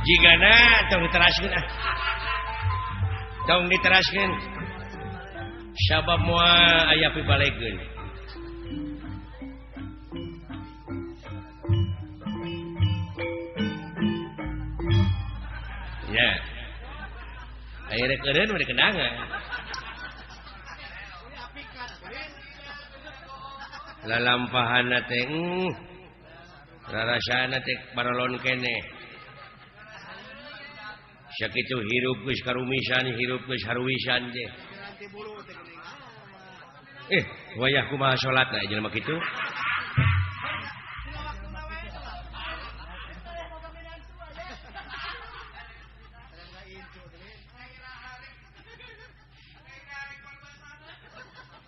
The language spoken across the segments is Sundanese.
jigana tong diteraskeun tong diteraskeun sabab moal aya pibalegeun ya aya rek eureun mah dikendangan lalampahanna teh rarasana teh barolon keneh sakitu hirup geus karumisan hirup geus haruwisan teh wayah kumaha salatna jelema kitu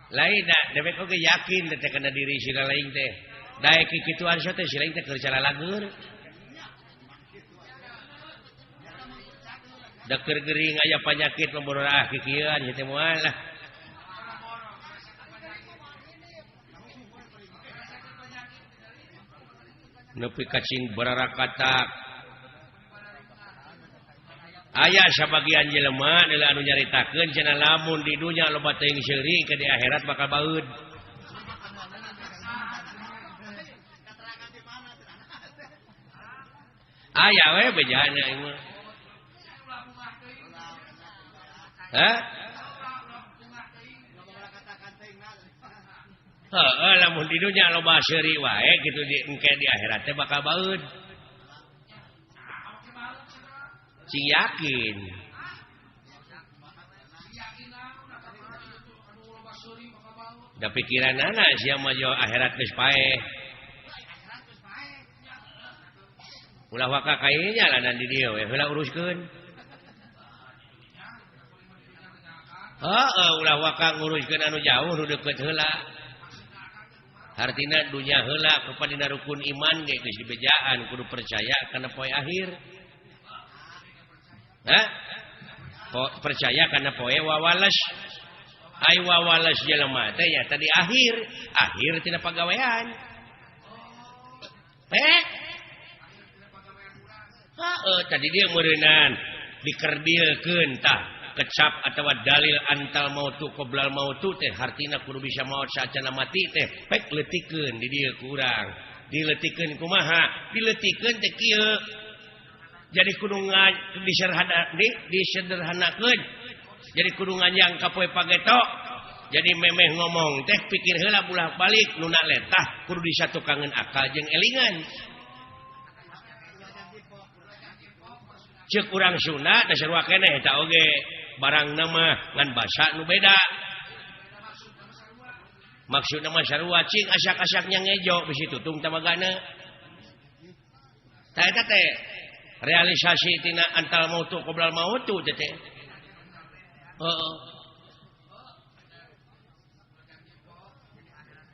lain da dewek oge yakin teh kana diri sira lain teh daek kikituan teh sira lain teh keur calalagur da keur geuring aya panyakit nombor kikieuan ieu teh moal lah nepi ka cing bararakatak aya sabagian jelema anu nyaritakeun cenah lamun di dunya loba teuing seuri ke di akhirat bakal baeud. Aya we bejana ieu mah. Hah? Heeh, lamun di dunya loba seuri wae kitu di engke di akhirat teh bakal baeud. Cing yakin da pikiranana sia mah jo akhirat geus paeh ulah waka kayenya lanan di dieu we heula uruskeun ulah waka nguruskeun anu jauh nu deukeut heula hartina dunya heula kepadina rukun iman ge geus dibejaan kudu percaya kana poe akhir. Percaya karena poe wawales ai wawales jelema teh nya tadi akhir tina pagawean tadi dia meureunan dikerdilkeun tah kecap atawa dalil antal mautu qoblal mautu teh hartina kudu bisa maot saacana mati teh pek leutikeun di dieu ku urang dileutikeun kumaha dileutikeun teh kieu jadi kudungan disederhanakeun jadi kudungan yang kapoe pageto jadi memeh ngomong teh pikir heula bolak-balik nu letah kudu disatukangeun akal jeung elingan ceuk urang Sunda da sarua keneh eta oge barangna mah ngan basa nu beda maksudna mah sarua cing asak-asaknya ngejo bisi tutung tamagana tah eta teh realisasi tina antal mautu qoblal mautu teh.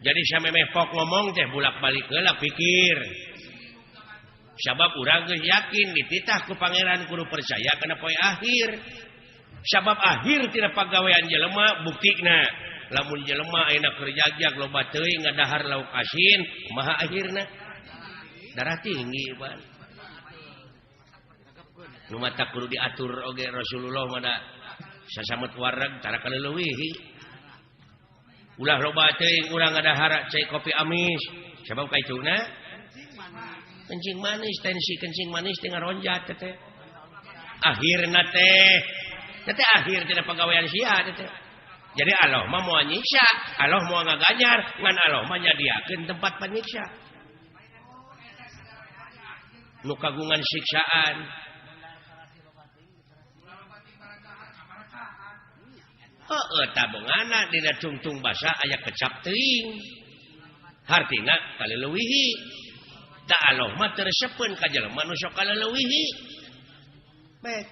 Jadi samemeh pok ngomong teh bolak-balik heula pikir. Sabab urang geus yakin dititah ku pangeran kudu percaya kana poe akhir. Sabab akhir tina pagawean jelema buktina lamun jelema ayeuna keur jagjag loba teuing ngadahar lauk asin kumaha akhirna? Darah tinggi ban. Nu mata kudu diatur oge Rasulullah mah sasamet wareg tara kaleuwih. Ulah loba teuing urang ngadahar cai kopi amis. Sabab kaituna kencing manis, tensi kencing manis teh ngaronjat teh. Akhirna teh akhir tina pagawean sia teh. Jadi Allah mah moal nyiksa, Allah moal ngaganyar, ngan Allah mah nyadiakeun tempat panyiksa. Nu kagungan siksaan. Tabungana dina tungtung basa aya kecap teuing. Hartina kaleuwih. Da Allah mah teu resepeun ka jelema nu sok kaleuwih. Baik.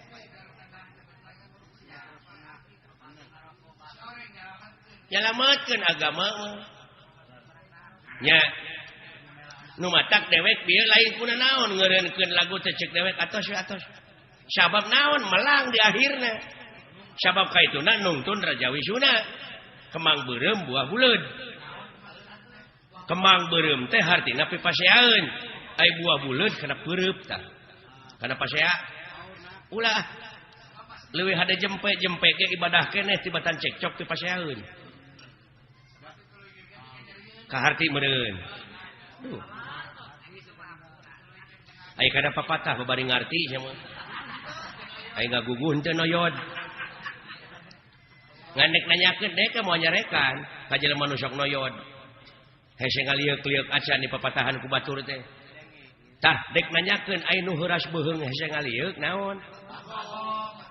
Nyalametkeun agama mah. Nya nu matak dewek bieu lain kuna naon ngeureunkeun lagu teh ceuk dewek atos. Sabab naon melang di akhirna. Sabab kaituna nungtun Raja Wisuna kemang beureum buah buleud. Kemang beureum teh hartina pipaseaeun. Ai buah buleud kana peureub tah. Kana pasea ulah leuwih hade jempe ge ibadah keneh tibatan cekcok ti paseaeun kaharti meureun aya kada papatah babari ngarti nya mah aya ngaguguh teu noyod ngandek nanyakeun deh ka moal nyarekan ka jelema nu sok noyod hese ngalieuк-lieuк acan di papatahan ku batur teh tah dek nanyakeun aya nu heuras beuheung hese ngalieuк naon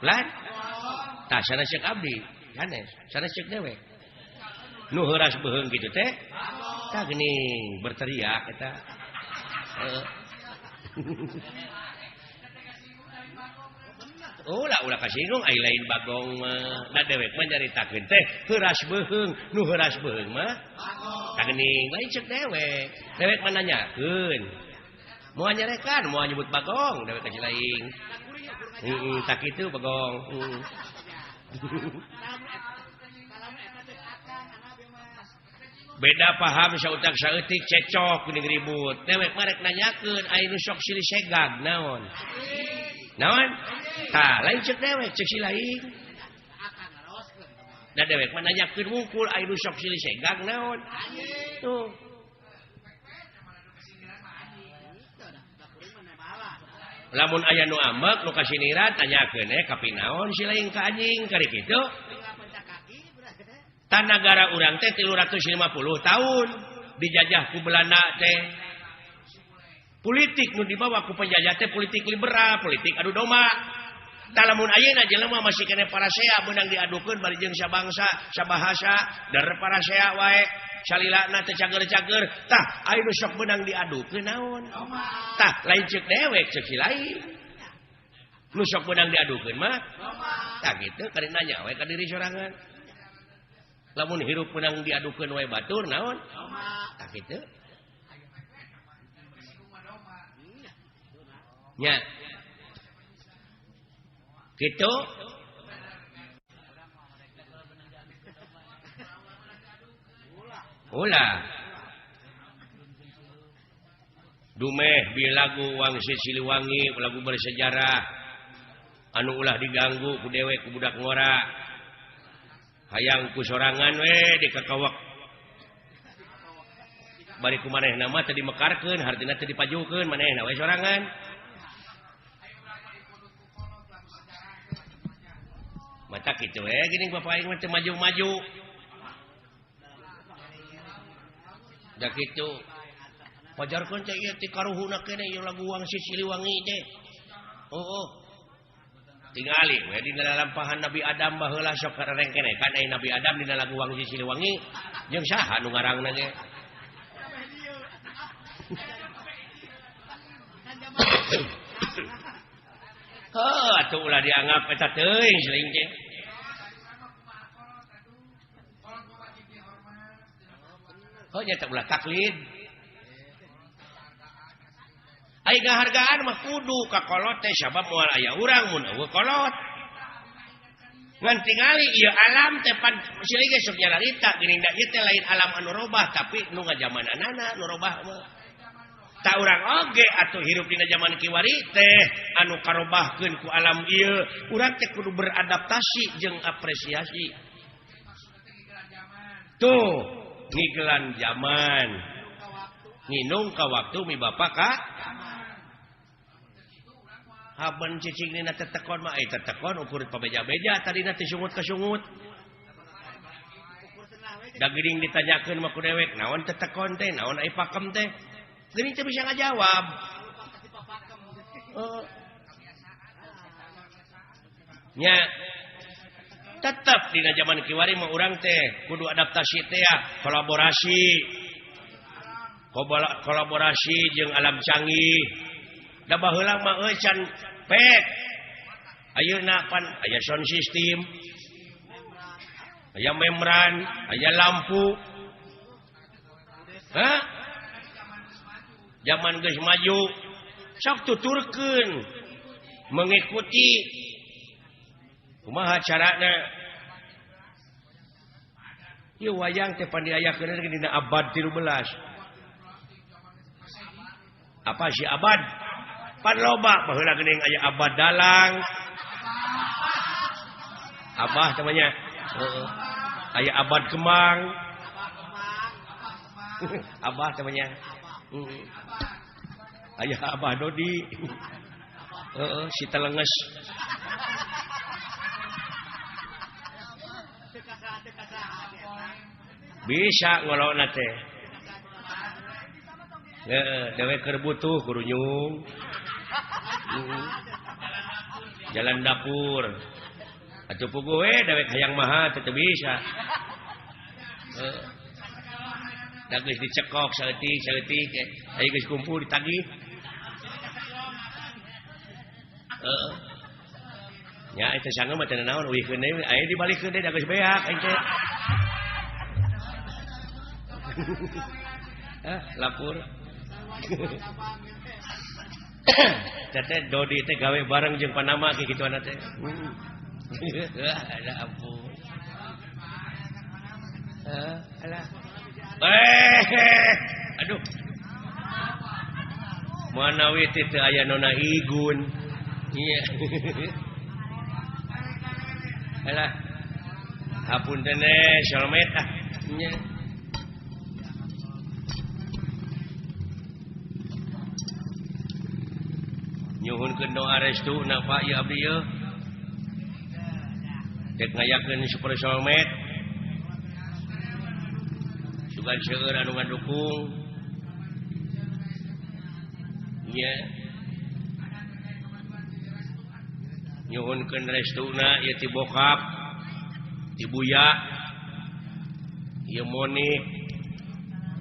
lan tah sana ceuk abdi sanes sana ceuk dewe nu heuras beuheung kitu teh tah geuning berteriak eta ulah kasinggung ai lain bagong da dewek mah nyaritakeun teh heuras beuheung nu heuras beuheung mah tah geuning lain ceuk dewek mah nanyakeun moal nyarekan moal nyebut bagong dewek ka cilaing tak kitu bagong beda paham sautak saeutik cecok geuning ribut dewek mah rek nanyakeun aya nu sok silih segag naon tah lain ceuk dewek ceuk silaing da dewek mah nanyakeun wungkul aya nu sok silih segag naon tuh lamun aya nu ambek nu kasiniran tanyakeun ka pinaon silaing ka anjing kari kitu tan nagara urang teh 350 tahun dijajah ku Belanda teh politik nu dibawa ku penjajah teh politik liberal politik adu domba tah lamun ayeuna jelema masih keneh parasea beunang diadukeun bari jeung sabangsa sabahasa dar parasea wae salilana teh cager-cager tah aya nu sok beunang diadukeun naon tah lain ceuk dewek ceuk silaing nu sok beunang diadukeun mah tah kitu kari nanya wae ka diri sorangan lamun hirup beunang diadukeun wae batur naon tah kitu nya kitu ulah dumeh bilagu Wangsit Siliwangi lagu bersejarah anu ulah diganggu ku dewek ku budak ngora hayang ku sorangan we dikakawak bari ku manehna mah teu dimekarkeun hartina teu dipajukeun manehna we sorangan mata kitu we geuning bapak aing mah teu maju-maju da kitu pajarkeun teh ieu ti karuhuna keneh ieu lagu Wangsit Siliwangi teh tingali we dina lampahan Nabi Adam baheula sok kareng keneh kan aya Nabi Adam dina lagu Wangsit Siliwangi jeung saha nu ngarangna ge atuh ulah dianggap eta teuing selain teh nyata ulah taklid aya ngahargaan mah kudu ka kolot teh sabab moal aya urang mun eueuh kolot ngan tingali ieu alam teh pan silih ge sok nyarita geuning da ieu teh lain alam anu robah tapi nu ngajamananana nu robah mah ta urang oge atuh hirup dina zaman kiwari teh anu karobahkeun ku alam ieu urang teh kudu beradaptasi jeung apresiasi tuh ngigelan zaman nginung ka waktu mi bapa ka haban cicing dina tetekon mah tetekon ukur pabeja-beja tadina teh sungut ka sungut da geuning ditanyakeun mah ku dewek naon tetekon teh naon ai pakem teh geuning teh bisa ngajawab nya tetap dina zaman kiwari mah urang teh kudu adaptasi teh ya kolaborasi jeung alam canggih da baheula mah can pek ayeuna pan aya sound system aya membran aya lampu zaman geus maju sok tuturkeun mengikuti kumaha carana ieu wayang teh pan diayakeun dina abad 13 apa sih abad pan loba baheula geuning aya abad dalang Abah namanya. Aya abad kemang. Abah namanya. Aya Abah Dodi. Si telenges. Bisa ngolona teh. Dewe keur butuh kurunyung. Jalan dapur. Atuh puguh we dewek hayang maha teu bisa. Da geus dicekok saeutik aya geus kumpul ditagih. Nya eta sangeum mah teu naon uwihkeun deui aya dibalikeun deui da geus beak aing teh. Lapur. Tete Dodi teh gawe bareng jeung Panama kieu kituana teh. Ada ampun. Alah. Aduh. Manawi teh aya nona igun. Iya. Alah. Hapunten Solmet ah. Nya. Nyuhunkeun doa restuna Pak ya abdi yeuh. Dek ngayakeun Super Solmet. Sugan seueur anu ngadukung. Nya. Nyuhunkeun restuna ieu ti bokap, ti buya, ieu Monik.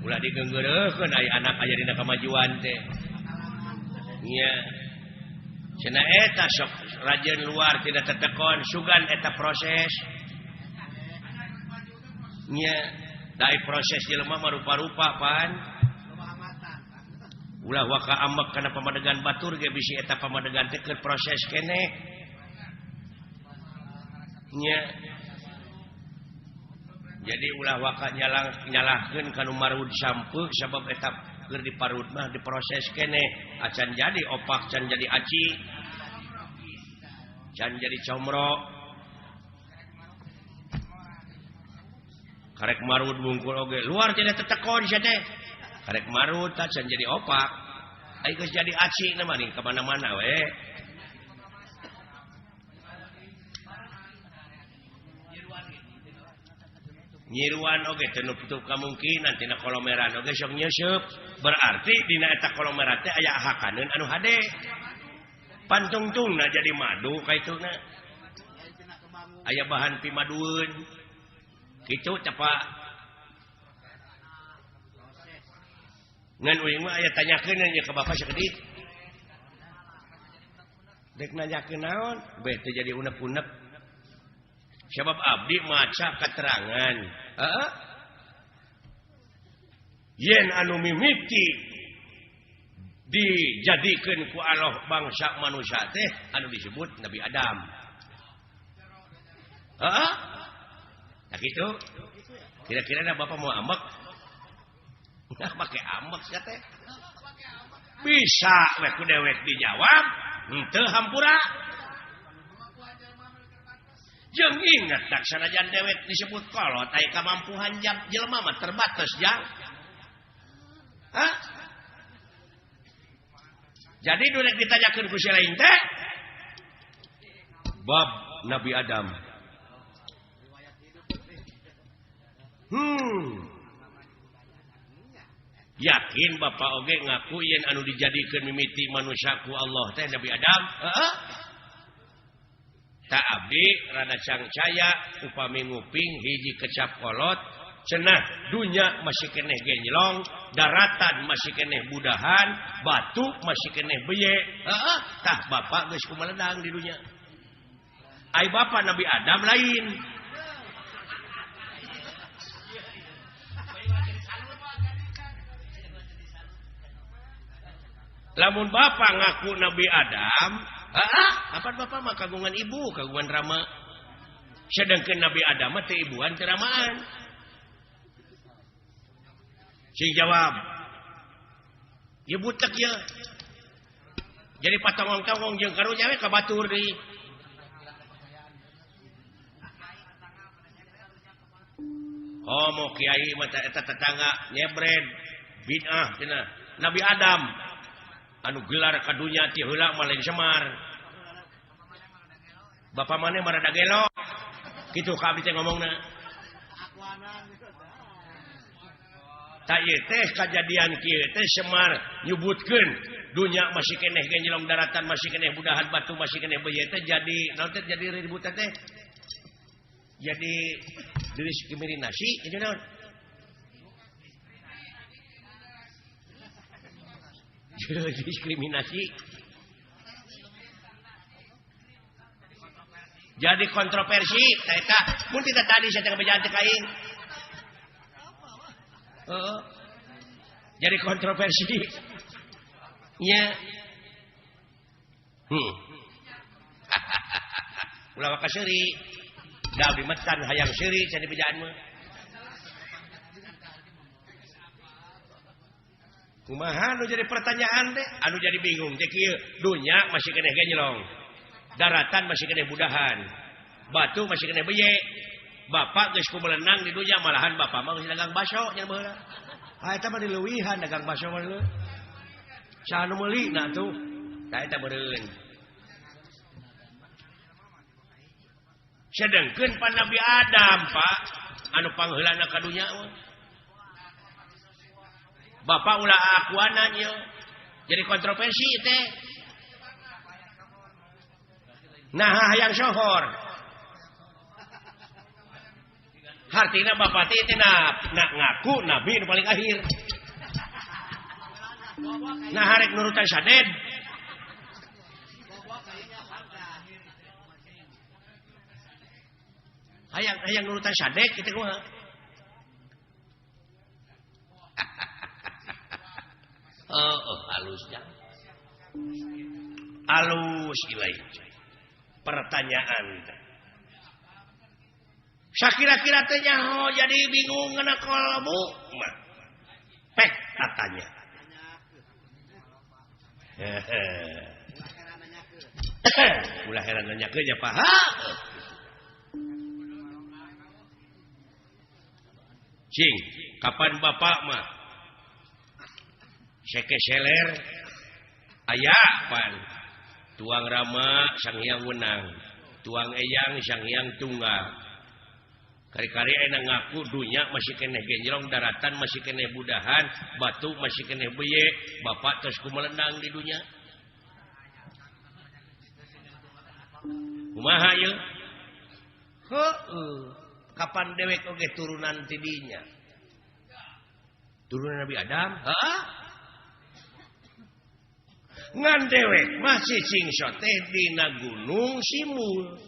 Ulah digeunggeureukkeun aya anak aya dina kamajuan teh. Nya. Cenah eta sok rajeun luar tidak tetekon sugan eta proses. Nya, dai proses jelema mah rupa-rupa pan. Ulah waka ambek kana pamadegan batur ge bisi eta pamadegan teh keur proses keneh. Nya. Jadi ulah waka nyalahkeun kanu marud sampeu sabab eta keur diparut mah diproses keneh. Acan jadi opak, can jadi aci, can jadi comro. Karek marut bungkul oge luar tidak tetekon sia teh. Karek marut can jadi opak. Ai geus jadi aci na mah ning ka mana-mana we. Nyiruan oge teu nutup kamungkinan tina kolomeran oge sok nyeusup. Berarti dina eta kolomeran teh aya hakaneun anu hade. Pantungtungna jadi madu kaituna. Aya bahan pimadueun. Kitu teh Pak. Ngan uing mah aya tanyakeun nya ka Bapak sakedik. Dek nanyakeun naon? Beh teh jadi unek-unek. Sebab abdi maca keterangan. Yen anu mimiti dijadikeun ku Allah bangsa manusia teh anu disebut Nabi Adam. Nah gitu. Kira-kira Bapak mau ambek? Nah, pakai ambek sia teh. Bisa we ku dewek dijawab, henteu hampura. Jeung ingat dak sanajan dewek disebut kolot aya kamampuhan jelema mah terbatas jang. Jadi dulek ditanyakeun ku si lain teh bab Nabi Adam. Yakin Bapak oge ngaku yen anu dijadikeun mimiti manusia ku Allah teh Nabi Adam? Tak abdi rada cangcaya upami nguping hiji kecap kolot cenah dunya masih keneh genjlong, daratan masih keneh budahan, batu masih keneh beye. Tah Bapak geus kumeledang di dunya. Ai Bapak Nabi Adam lain. Lamun Bapak ngaku Nabi Adam, apa Bapak mah kagungan ibu, kagungan rama. Sedangkan Nabi Adam mah teu ibuan teu ramaan. Sing jawab, ya butek ya. Jadi patongong-tongong jeung karunya we ka batur deui. mau kiai mah eta tetangga nyebred bid'ah cenah Nabi Adam anu gelar ka dunya ti heula mah lain Semar bapa maneh marada gelo kitu ka abdi teh ngomongna ta ieu teh kajadian kieu teh Semar nyebutkeun dunya masih keneh genjelong daratan masih keneh budahan batu masih keneh beuyeut teh jadi naon teh jadi ribut teh jadi diskriminasi itu naon diskriminasi jadi kontroversi eta mun tidak tadi saya teh bejaan teh kain jadi kontroversi nya ulah ka seuri da abdi metan hayang seuri cenah bejaan mah kumaha anu jadi pertanyaan teh anu jadi bingung teh kieu dunya masih keneh genjelong daratan masih keneh budahan batu masih keneh beye bapak geus kumelenang di dunya malahan bapak mah geus dagang baso nya baheula eta mah dileuwihan dagang baso mah leuh saha nu meulina tuh tah eta beureun sedengkeun pan Nabi Adam Pak anu pangheulana ka dunya mah bapak ulah akuana nya jadi kontroversi teh nah hayang sohor hartina bapak teh ngaku nabi nu paling akhir nah harek nurutan saded hayang nurutan saded kitu kumaha halusnya halus ilai pertanyaan sakira-kira teh nyaho jadi bingung ngena kalbu mah pek katanya ulah heran nanyakeun nya paha cing kapan bapak mah seke seler aya pan tuang rama sang hyang wenang tuang eyang sang hyang tunggal kari-kari enak ngaku dunya masih keneh genjrong daratan masih keneh budahan batu masih keneh beye bapak terus kumelenang di dunya kumaha ieu kapan dewek oge turunan ti dinya turunan Nabi Adam ngan dewek masih cingso teh dina gunung Simul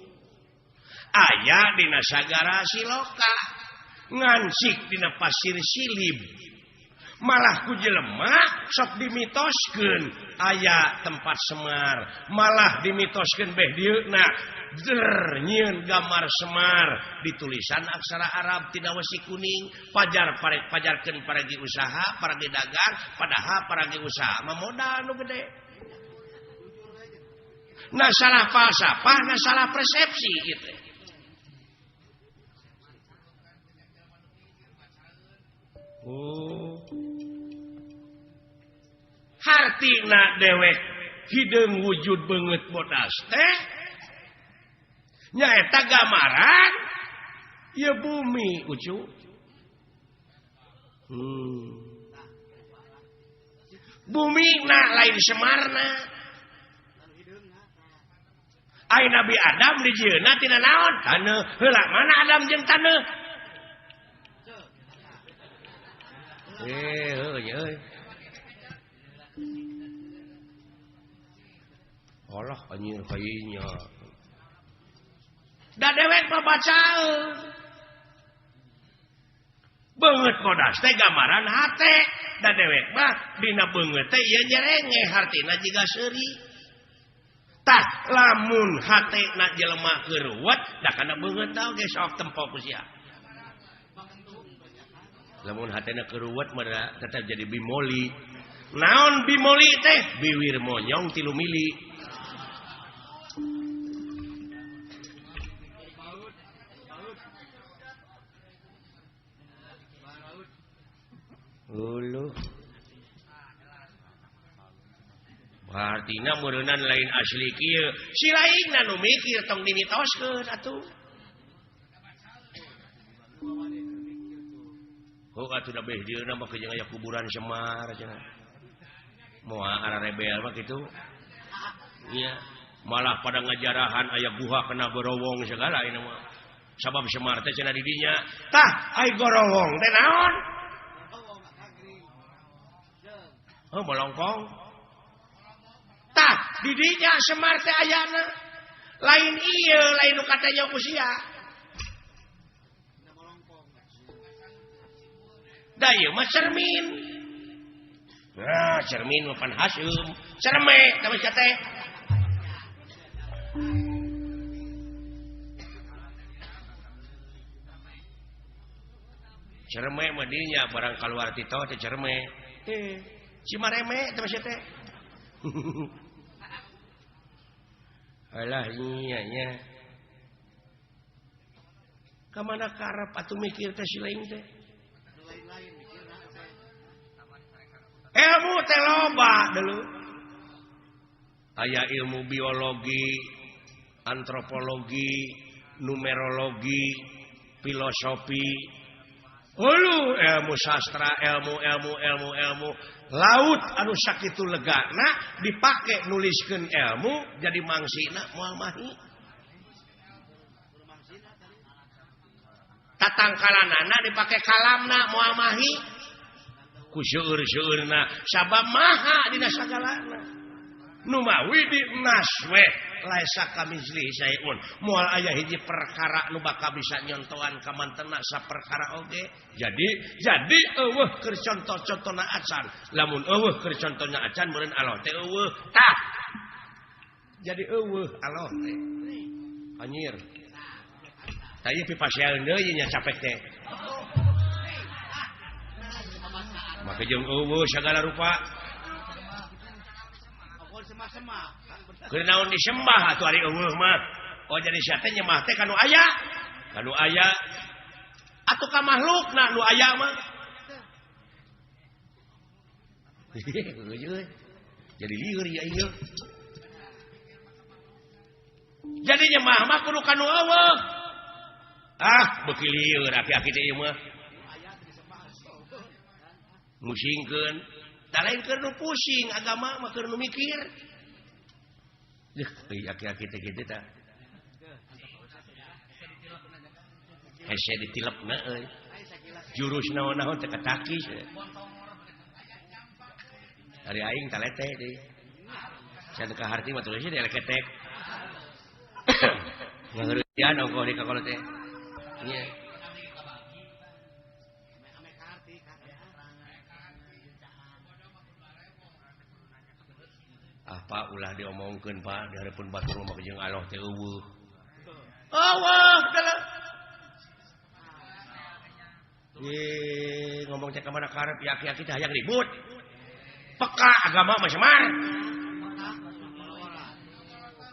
aya dina sagara Siloka ngansik dina pasir Silib malah ku jelema sok dimitoskeun aya tempat Semar malah dimitoskeun beh dieuna nyieun gambar Semar ditulisan aksara Arab tina wesi kuning pajar parek pajarkeun paragi usaha paragi dagang padahal paragi usaha mah modal nu gede nah salah falsafah nah salah persepsi gitu hartina dewek hideung wujud beungeut bodas teh nyaeta gambaran ieu bumi ucu bumi na lain Semarna ai Nabi Adam dijieuna tina naon taneuh heula mana Adam jeung taneuh euy Allah anjir kayunya da dewek babacaeun beungeut bodas teh gambaran hate da dewek mah dina beungeut teh ieu nyerenge hartina jiga seuri tah lamun hatena jelema keuruwet da kana beungeut teh oge sok tempo ku sia lamun hatena keuruwet mah tetep jadi bimoli naon bimoli teh biwir monyong 3 mili Uluh. Artina meureunnan lain asli kieu. Si lainna nu mikir tong dimitoskeun atuh. Oh atuh da beh dieuna mah jeung aya kuburan Semar cenah. Moal ara rebel mah kitu. Iya, malah pada ngajarahan aya guha kena gorowong segala ini mah. Sabab Semar teh cenah di dinya. Tah, ai gorowong teh naon? Oh, molongkong. Tah, di dinya Semar teh ayana. Lain ieu, lain nu katanya usia. Da ieu mah cermin. Nah, cermin mah pan Hasyim. Cerme, tapi teh. Cerme mah dinya barang kaluar ti teh cerme. Cimareme teh teh. Alah iya nya. Ka mana karep atuh mikir teh si lain teh? Ilmu teh loba dulu. Aya ilmu biologi, antropologi, numerologi, filosofi. Ulu ilmu sastra, ilmu laut anu sakitu legana dipake nuliskeun ilmu jadi mangsina moal mahi. Tatangkalanana dipake kalamna moal mahi. Ku seueur-seueurna sabab maha dina sagalana. Nu mawi di naswe laisa kamizli sayun. Moal aya hiji perkara nu bakal bisa nyontohan ka mantena saperkara oge. Jadi eueuh keur contoh-contohna acan. Lamun eueuh keur contohna acan meureun Allah teh eueuh. Tah. Jadi eueuh Allah teh. Anyir. Tah ieu pipasiaeun deui nya capek teh. Maka jeung eueuh sagala rupa. Keur naon disembah atuh ari eueuh mah. Oh jadi sia teh nyembah teh kanu aya. Kanu aya. Atuh ka makhlukna nu aya mah. Jadi lieur ya ieu. Jadi nyembah mah kudu kanu eueuh. Ah, beuki lieur aki-aki teh ieu mah. Musingkeun. Da lain keur nu pusing agama mah keur nu mikir. Aki-aki teh kitu tah. Hese ditilepna euy. Jurus naon-naon teh katakis. Ari aing talete deui. Can ka harti mah tulisnya dia ketek. Ngeureutian ongkoh di kakolo teh. Nya. Apa ulah diomongkeun Pak di hareupeun batur mah jeung Allah teh eueuh. Allah dalam. Ngomong teh ka mana karep aki-aki teh hayang ribut. Peka agama mah Semar.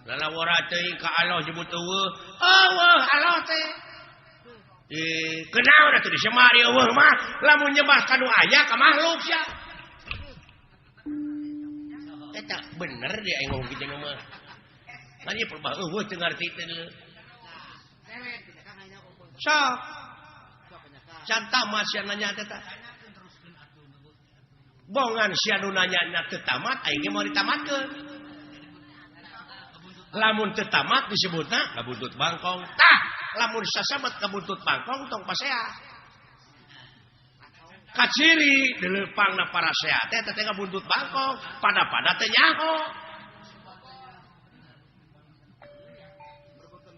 Lalawara teuing ka Allah nyebut eueuh. Allah teh. Kenaon atuh di Semar eueuh mah lamun nyembah kanu aya ka makhluk sia. Eta bener dia aing ngomong kitu mah. Kan ieu perbah eueuh teu ngarti teh. Sok. Canta mah sia nanya teh tah. Bongan sia nu nanya teu tamat aing ge mau ditamatkeun. Lamun teu tamat disebutna kabuntut bangkong. Tah, lamun sasamet kabuntut bangkong tong pasea. Kaciri dilepangna para sehat teh teh buntut bangkong pada teh nyaho.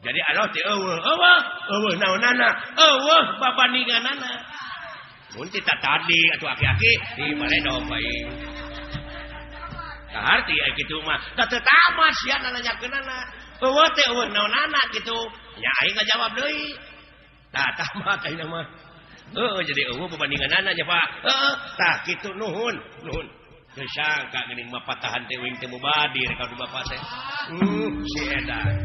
Jadi Allah teh eueuh naonana eueuh babandinganana. Mun kita tadi atuh aki-aki di maledo bae. Tah arti aya kitu mah da teu tamat sia nanyakeunana. Eueuh teh eueuh naonana kitu. Nya aing ngajawab deui. Tah tamat ayeuna mah. Jadi eueuh pabandinganana nya Pak. Tah kitu nuhun. Teu sangka geuning mah patahan teh wing teh mubadir ka Bapak teh. Si edan.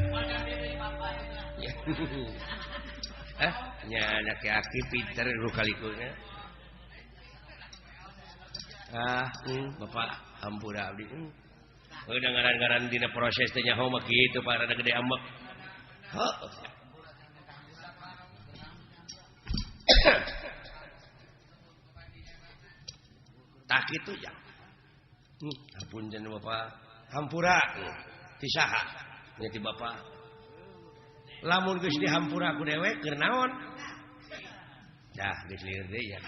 Nya anak aki pinter lu kalikuna. Bapak hampura abdi. Udah ngaran-ngaran dina proses teh nyaho mah kitu Pak rada gede ambek. Tak kitu ya. Apunten Bapak hampura ti saha nya ti Bapak. Lamun geus dihampura ku dewek keur naon? Dah geus lieur deui ya.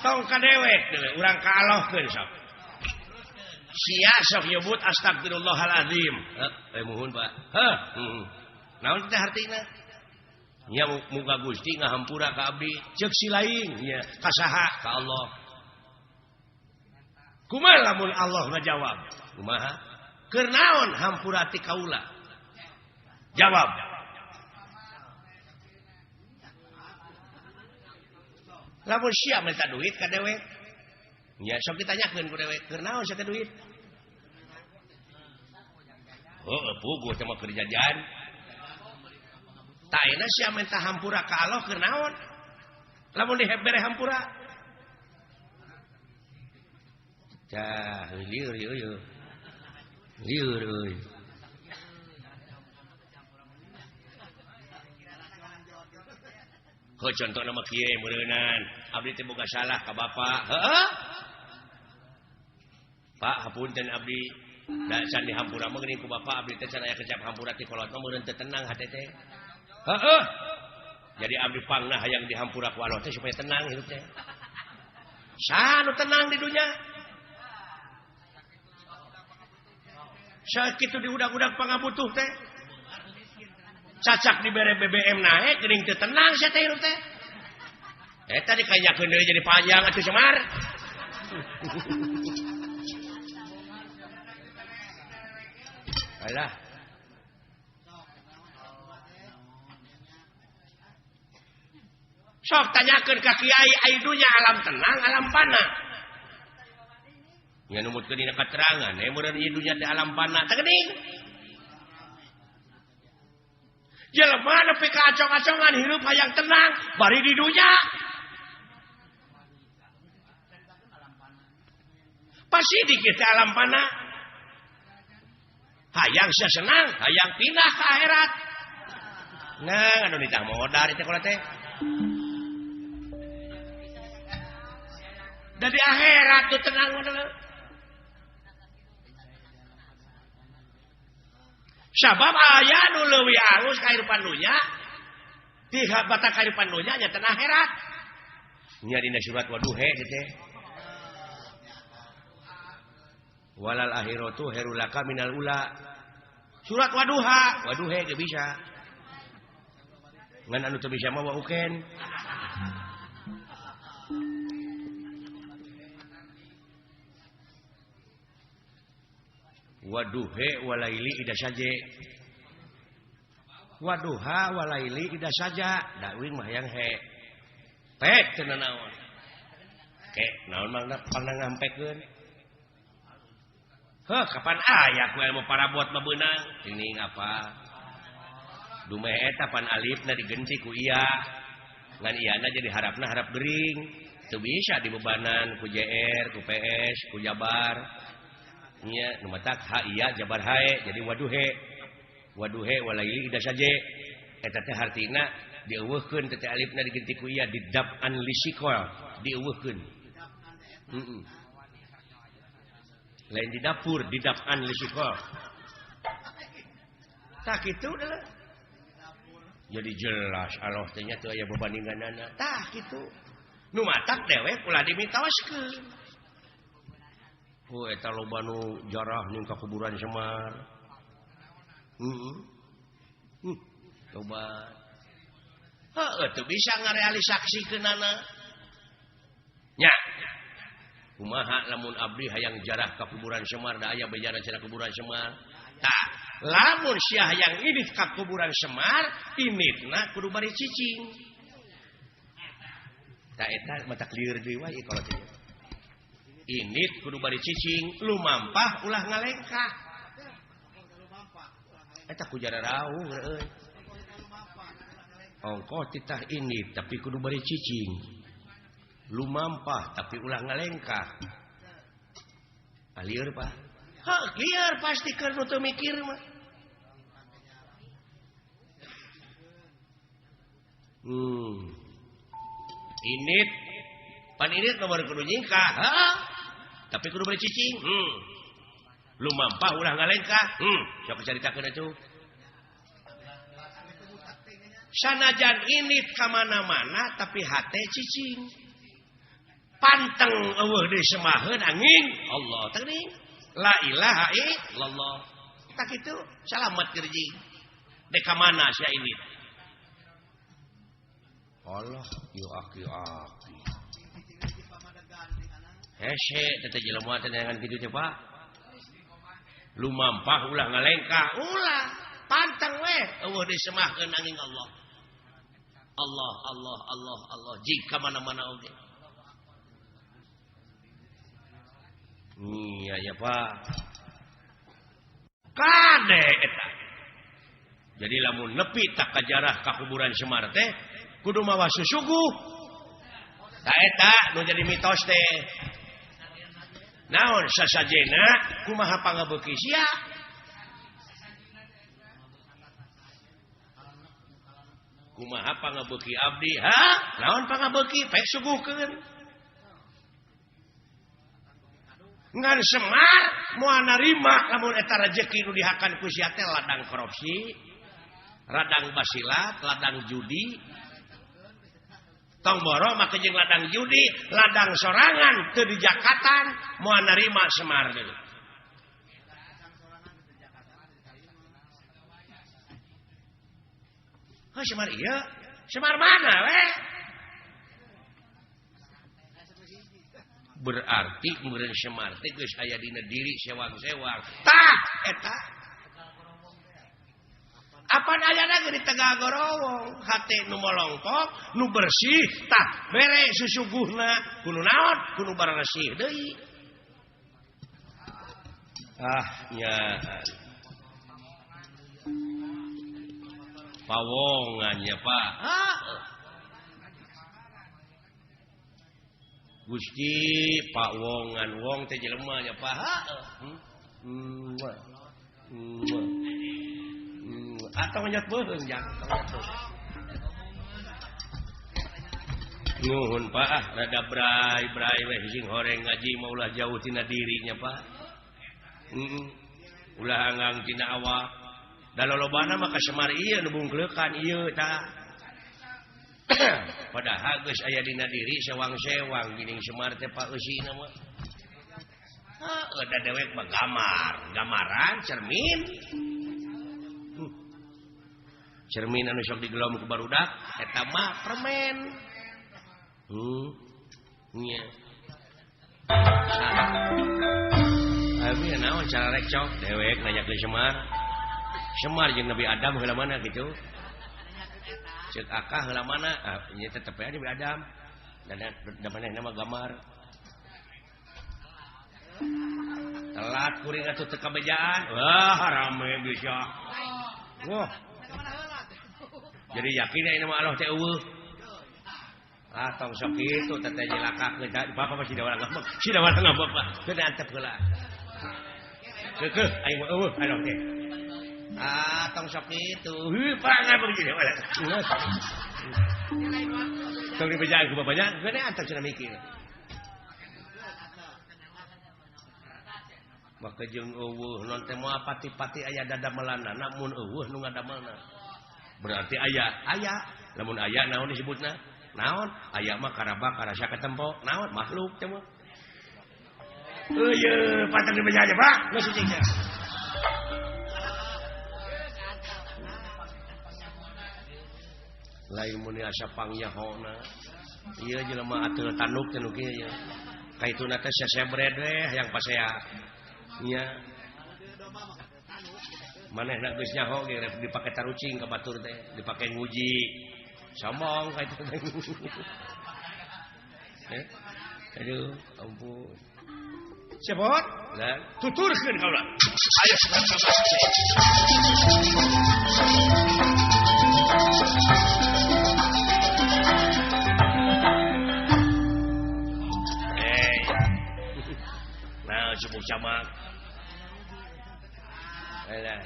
Tong ka dewek deui urang kaalofkeun sok. Sia sok nyebut astagfirullahalazim. Muhun Pak. Naon teh artina? Nya muga Gusti ngahampura ka abdi ceuk si lain nya ka saha? Ka Allah. Kumaha lamun Allah ngajawab? Kumaha? Keur naon hampura ti kaula? Jawab. Lamun sia minta duit ka dewek. Nya sok ditanyakeun ku dewek, keur naon sia teh duit? Puguh teh mah keur jajan. Taina sia minta hampura ka Allah keur naon? Lamun dibere hampura. Cah, lieur ieu. Lieur euy. Contoh nama kieu meureunnan abdi teh boga salah ka bapak. Heeh. Pak hapunten abdi da can dihampura mah geuning ku bapak abdi teh can aya kecap hampura ti kolot mah meureun teu tenang hate teh. Heeh. Jadi abdi pangnah hayang dihampura ku Allah teh supaya tenang hidup teh. Saha nu tenang di dunya? Sakitu di udag-udag pangabutuh teh. Cacak dibere BBM naik geuning teu tenang sia teh hirup teh. Eta dikanyakeun deui jadi panjang atuh Semar. Alah. Sok tanyakeun ka kiai ai dunya alam tenang alam pana. Nya numutkeun dina katerangan meureun ieu dunya teh alam pana teh geuning. Jelema nepi ka acong-acongan hirup hayang tenang bari di dunya. Pasti dikit alam pana. Hayang sia senang, hayang pindah ke akhirat. Nah, anu ditah modar teh kula teh. Dari akhirat tuh tenang modal. Sabab aya nu leuwih alus kahirupan dunya ti batak kahirupan dunya nya teh akhirat. Nya dina surat Waduhe teh. Walal akhiratu herulaka minal ula. Surat Waduha, Waduhe ge bisa. Ngan anu teu bisa mah wauken. Waduhe walaili ida saja. Waduha walaili ida saja. Dawing mah yang he. Pek teu naon. Ke naon mangna pangna ngampekeun. Heuh kapan aya ku ilmu parabot mah beunang. Tingning apa? Dumeh eta pan alifna digenti ku iya. Ngan iyana jadi harapna harap gering. Teu bisa dibebanan ku JR, ku PS, ku Jabar. Nya nu matak ha iya jabar hae jadi waduhe walaili ida saje eta teh hartina dieuweuhkeun teh alifna digenti ku iya didab an lisikol dieuweuhkeun lain di dapur didab an lisikol tah kitu deuleu jadi jelas Allah teh nya teu aya babandinganana tah kitu nu matak dewek ulah dimitoskeun. Eta loba nu jarah ning ka kuburan Semar. Coba. Teu bisa ngarealisaksikeunana. Nya. Kumaha lamun abdi hayang jarah ka kuburan Semar da aya bejana cenah kuburan Semar. Tah, lamun sia hayang idit ka kuburan Semar, imitna kudu bari cicing. Tah eta mata clear deui wae kalau teh. Init kudu bari cicing lumampah ulah ngalengkah eta ku jara rawuh euy ongkoh titah ini tapi kudu bari cicing lumampah tapi ulah ngalengkah lieur Pak lieur pasti keur nu teu mikir mah init pan init nomor kudu nyingkah tapi kudu bari cicing lumampah ulah ngalengkah sok caritakeun atuh sanajan init ka mana-mana tapi hate cicing panteng eueuh deui semaheun angin Allah teuing la ilaha illallah tak kitu salamet gerjing dek ka mana sia init Allah yu aki-aki hese teh jelema teh dengan kitu teh Pak lumampah ulah ngalengkah ulah panteng we eueuh deui semaheun angin Allah Allah Allah Allah Allah jika mana-mana oge. Iya ya Pak. Kade eta. Jadi lamun nepi tak kajarah ka kuburan Semar teh kudu mawa susuguh. Tah eta nu jadi mitos teh. Naon sasajena kumaha pangabeuki sia? Kumaha pangabeuki abdi naon pangabeuki pek suguhkeun ngan Semar moal narima lamun eta rezeki nu dihakan ku sia teh ladang korupsi ladang basilat ladang judi tong boro make jeung ladang judi ladang sorangan teu di jakatan moal narima Semar deui Semar iya? Semar mana we? Berarti meureun Semar teh geus aya dina diri sewang-sewang. Tah eta. Apan ayana ge di tengah gorowong, hate nu molongkok, nu bersih, tah bere susuguhna, kudu naon? Kudu bersih deui. Nya pawongannya Pak Gusti Pak Wongan wong teh jelema nya Pak atau nyat beuheung jang nuhun Pak rada brai-brai we hijing horeng ngaji mah ulah jauh tina dirinya Pak ulah anggang tina awak da lolobana mah ka Semar ieu nu bungkleukan ieu tah padahal geus aya dina diri sewang-sewang geuning Semar teh Pak eusina mah da dewek mah gamaran cermin cermin anu sok digelom ku barudak eta mah permen nya abi naon cara rek cok dewek nanya ke Semar jeung Nabi Adam heula mana gitu. Ceuk akah heula mana? Nya tetep aya Nabi Adam. Dan manehna mah gamar. Telat kuring atuh teu kabejaan. Wah, rame bisa. Wah. Jadi yakin ini mah Allah teh eueuh. Tong sok kitu teh nyelakakeun Bapak masih dawala ngambek. Si dawala ngambek Pak. Teu antep heula. Keukeuh aing mah eueuh Allah teh. Tong sok itu pangan begini tong dibejaan ku bapaknya gede antar cenah mikir maka jeung eueuh non teh moal pati-pati aya dadamelanna namun eueuh nu ngadamelna berarti aya lamun aya naon disebutna naon aya mah karaba karasa ketempo naon makhluk teh mah eueuh pantang dibejaan Pak geus cicing lain mun asa pangyahona ieu jelema ateul tanduk teh nu kieu nya kaituna teh sesebred we yang pasea nya manehna geus nyaho ge dipake tarucing ka batur teh dipake nguji sombong kaitu teh aduh ampun cepot dan tuturkeun kaula ayo sama-sama subuh camak. Alah.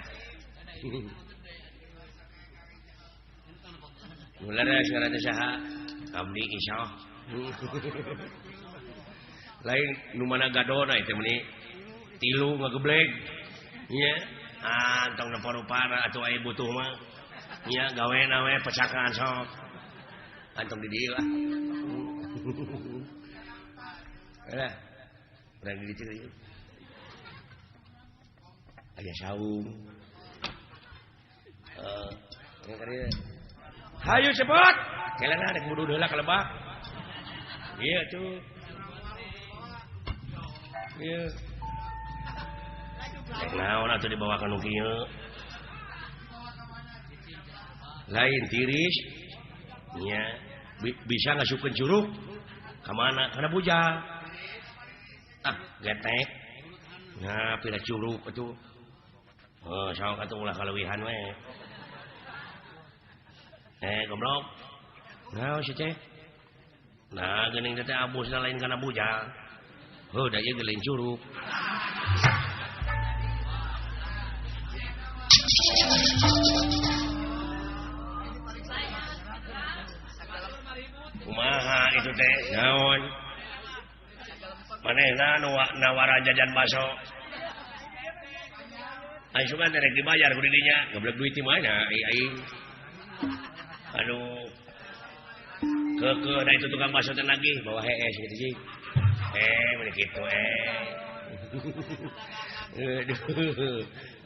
Mulai sekarang teh saha? Abdi Isya. Lain nu mana gadona itu meni tilu ngageblek. Nya, tong na paru-para atuh aya butuh mah. Nya gawena we pecakan sok. Antong di dieu lah. Alah. Urang di dieu. Aya saung. Hayu cepet. Kelana rek mudu heula ka lebah. Ieu tuh. Ieu. Naon atuh dibawakan nu kieu. Lain tiris. Nya bisa ngasukeun curug. Ka mana? Kana bujal. Getek. Nah, pila curug atuh. Oh, saok atuh ulah kalewihan we. Goblok. Naon si teh? Nah, geuning teh abusna lain kana bujal. Heuh, da ieu lain curug. Kumaha itu teh? Naon? Manehna nu nawaran jajan baso. Ai sugan teh rek dibayar ku didinya, goblok duit ti mana aing. Aduh. Keukeun da itu tukang baso teh nagih bawa hees gitu sih. Meni kitu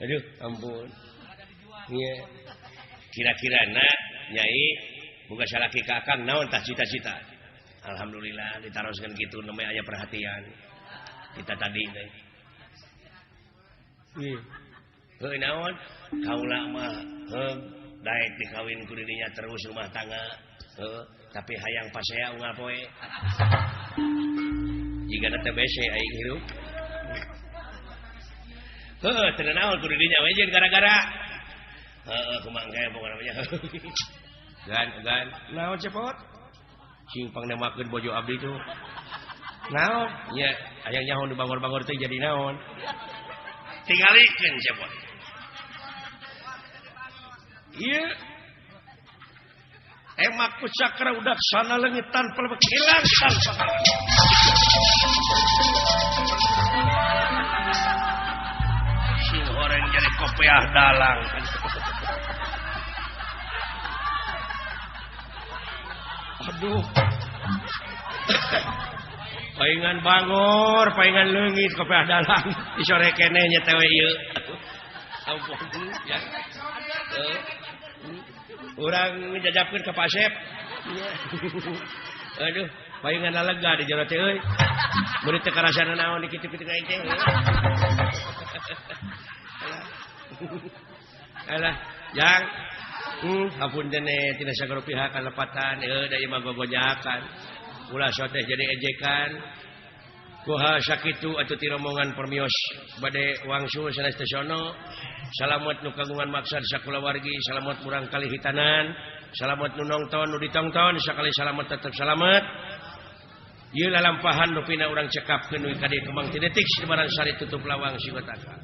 Aduh, ampun. Iya. Kira-kirana nyai boga salaki ka akang naon tah cita-cita. Alhamdulillah ditaroskeun kitu namanya aya perhatian. Kita tadi teh. Ieu. Heuh naon? Kaula mah daek dikawin ku didinya terus rumah tangga. Tapi hayang pasea unggal poe. Jigana teh bese aing hirup. Teu naon ku didinya we jeung gara-gara. Kumaha engke pokona namanya. Gan. Naon cepot? Simpang nemakeun bojo abdi tuh. Naon? Nya aya nyaho nu bangor-bangor teh jadi naon? Tingalikeun cepot. Ieu emak pusakra udah sana leungit tanpa hilang tanpa sing horeng jadi kopiah dalang. Aduh. Paingan bangor, paingan leungit kopiah dalang disore keneh nya teh ieu. Ampun ya. Urang ngejajapkeun ka Pak Sep. Aduh, paingan lega di jero teh euy. Mun teu karasana naon dikit-dikit aing teh. Alah, jang. Hapunten tina sagoro pihak kalepatan da ieu mah gogojakan. Ulah soteh jadi ejekan. Kuha sakitu atuh ti rombongan permios bade wangsul sanes teh sono. Salamet nu kagungan maksad sakulawargi, salamet urang kali hitanan, salamet nu nongton nu ditongton, sakali salamet tetep salamet. Ieu lalampahan nu pina urang cekapkeun we ka dieu kemang ti detik sibarang sari tutup lawang sigotaka.